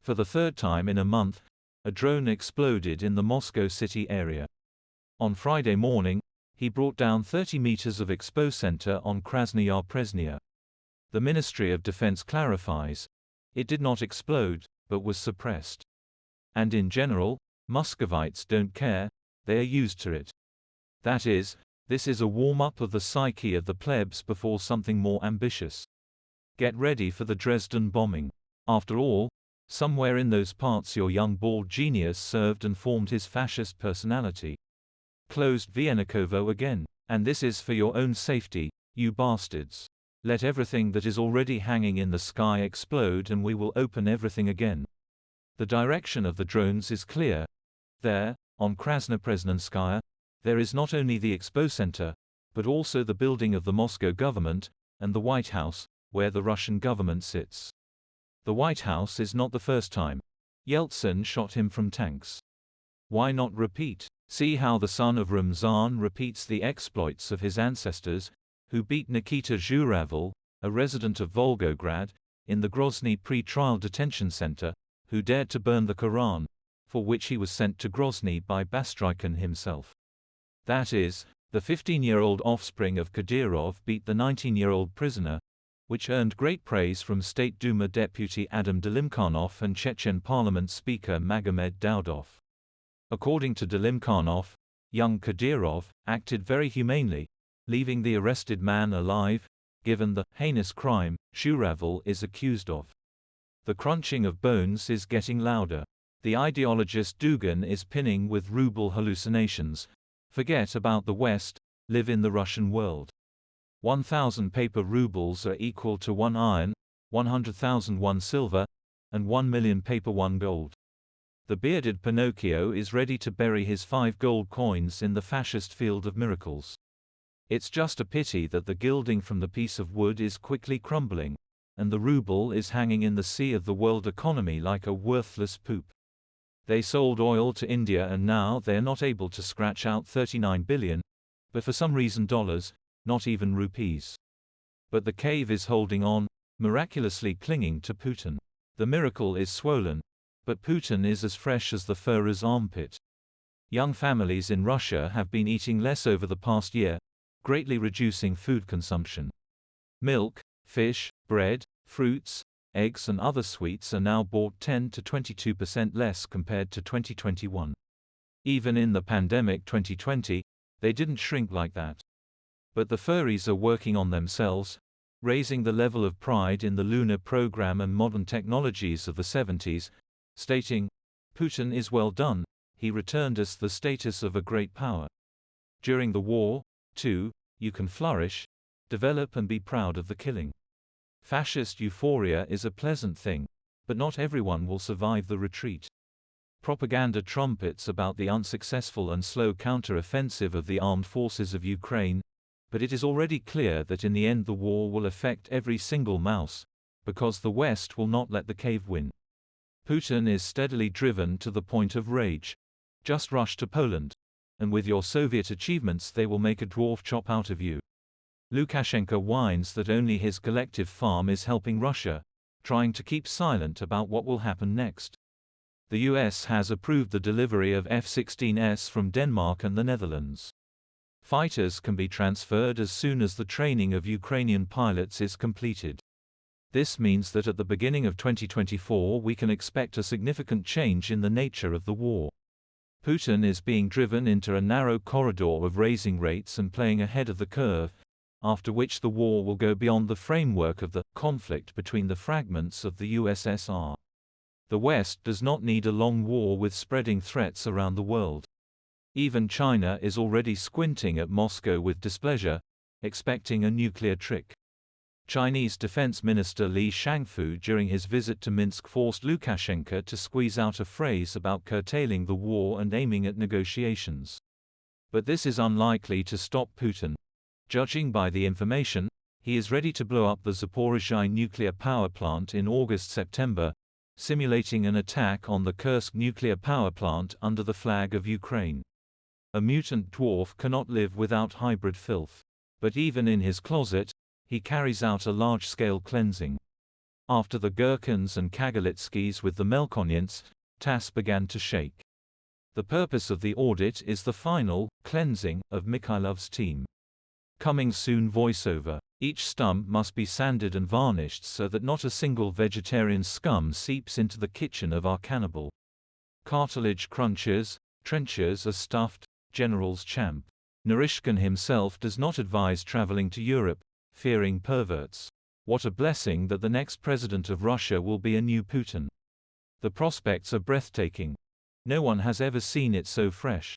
For the third time in a month, a drone exploded in the Moscow city area. On Friday morning, he brought down 30 meters of Expocentre on Krasnaya Presnya. The Ministry of Defense clarifies, it did not explode, but was suppressed. And in general, Muscovites don't care, they are used to it. That is, this is a warm-up of the psyche of the plebs before something more ambitious. Get ready for the Dresden bombing. After all, somewhere in those parts your young bald genius served and formed his fascist personality. Closed Viennakovo again. And this is for your own safety, you bastards. Let everything that is already hanging in the sky explode and we will open everything again. The direction of the drones is clear. There, on Krasnaya Presnya, there is not only the Expocentre, but also the building of the Moscow government, and the White House, where the Russian government sits. The White House is not the first time. Yeltsin shot him from tanks. Why not repeat? See how the son of Ramzan repeats the exploits of his ancestors, who beat Nikita Zhuravl, a resident of Volgograd, in the Grozny pre-trial detention center, who dared to burn the Quran, for which he was sent to Grozny by Bastrykhin himself. That is, the 15-year-old offspring of Kadyrov beat the 19-year-old prisoner, which earned great praise from State Duma deputy Adam Delimkhanov and Chechen parliament speaker Magomed Daudov. According to Delimkhanov, young Kadyrov acted very humanely, leaving the arrested man alive, given the heinous crime Zhuravl is accused of. The crunching of bones is getting louder. The ideologist Dugin is pinning with ruble hallucinations. Forget about the West, live in the Russian world. 1,000 paper rubles are equal to 1 iron, 100,000 1 silver, and 1 million paper 1 gold. The bearded Pinocchio is ready to bury his 5 gold coins in the fascist field of miracles. It's just a pity that the gilding from the piece of wood is quickly crumbling, and the ruble is hanging in the sea of the world economy like a worthless poop. They sold oil to India and now they're not able to scratch out 39 billion, but for some reason dollars, not even rupees. But the cave is holding on, miraculously clinging to Putin. The miracle is swollen, but Putin is as fresh as the Führer's armpit. Young families in Russia have been eating less over the past year, greatly reducing food consumption. Milk, fish, bread, fruits, eggs and other sweets are now bought 10 to 22% less compared to 2021. Even in the pandemic 2020, they didn't shrink like that. But the furries are working on themselves, raising the level of pride in the lunar program and modern technologies of the 70s, stating, Putin is well done, he returned us the status of a great power. During the war, too, you can flourish, develop and be proud of the killing. Fascist euphoria is a pleasant thing, but not everyone will survive the retreat. Propaganda trumpets about the unsuccessful and slow counter-offensive of the armed forces of Ukraine, but it is already clear that in the end the war will affect every single mouse, because the West will not let the cave win. Putin is steadily driven to the point of rage. Just rush to Poland, and with your Soviet achievements they will make a dwarf chop out of you. Lukashenko whines that only his collective farm is helping Russia, trying to keep silent about what will happen next. The US has approved the delivery of F-16s from Denmark and the Netherlands. Fighters can be transferred as soon as the training of Ukrainian pilots is completed. This means that at the beginning of 2024 we can expect a significant change in the nature of the war. Putin is being driven into a narrow corridor of raising rates and playing ahead of the curve, after which the war will go beyond the framework of the conflict between the fragments of the USSR. The West does not need a long war with spreading threats around the world. Even China is already squinting at Moscow with displeasure, expecting a nuclear trick. Chinese Defense Minister Li Shangfu during his visit to Minsk forced Lukashenko to squeeze out a phrase about curtailing the war and aiming at negotiations. But this is unlikely to stop Putin. Judging by the information, he is ready to blow up the Zaporizhzhia nuclear power plant in August-September, simulating an attack on the Kursk nuclear power plant under the flag of Ukraine. A mutant dwarf cannot live without hybrid filth. But even in his closet, he carries out a large-scale cleansing. After the Gherkins and Kagalitskis with the Melkonians, TASS began to shake. The purpose of the audit is the final cleansing of Mikhailov's team. Coming soon voiceover. Each stump must be sanded and varnished so that not a single vegetarian scum seeps into the kitchen of our cannibal. Cartilage crunchers, trenchers are stuffed, General's champ. Narishkin himself does not advise traveling to Europe, fearing perverts. What a blessing that the next president of Russia will be a new Putin. The prospects are breathtaking. No one has ever seen it so fresh.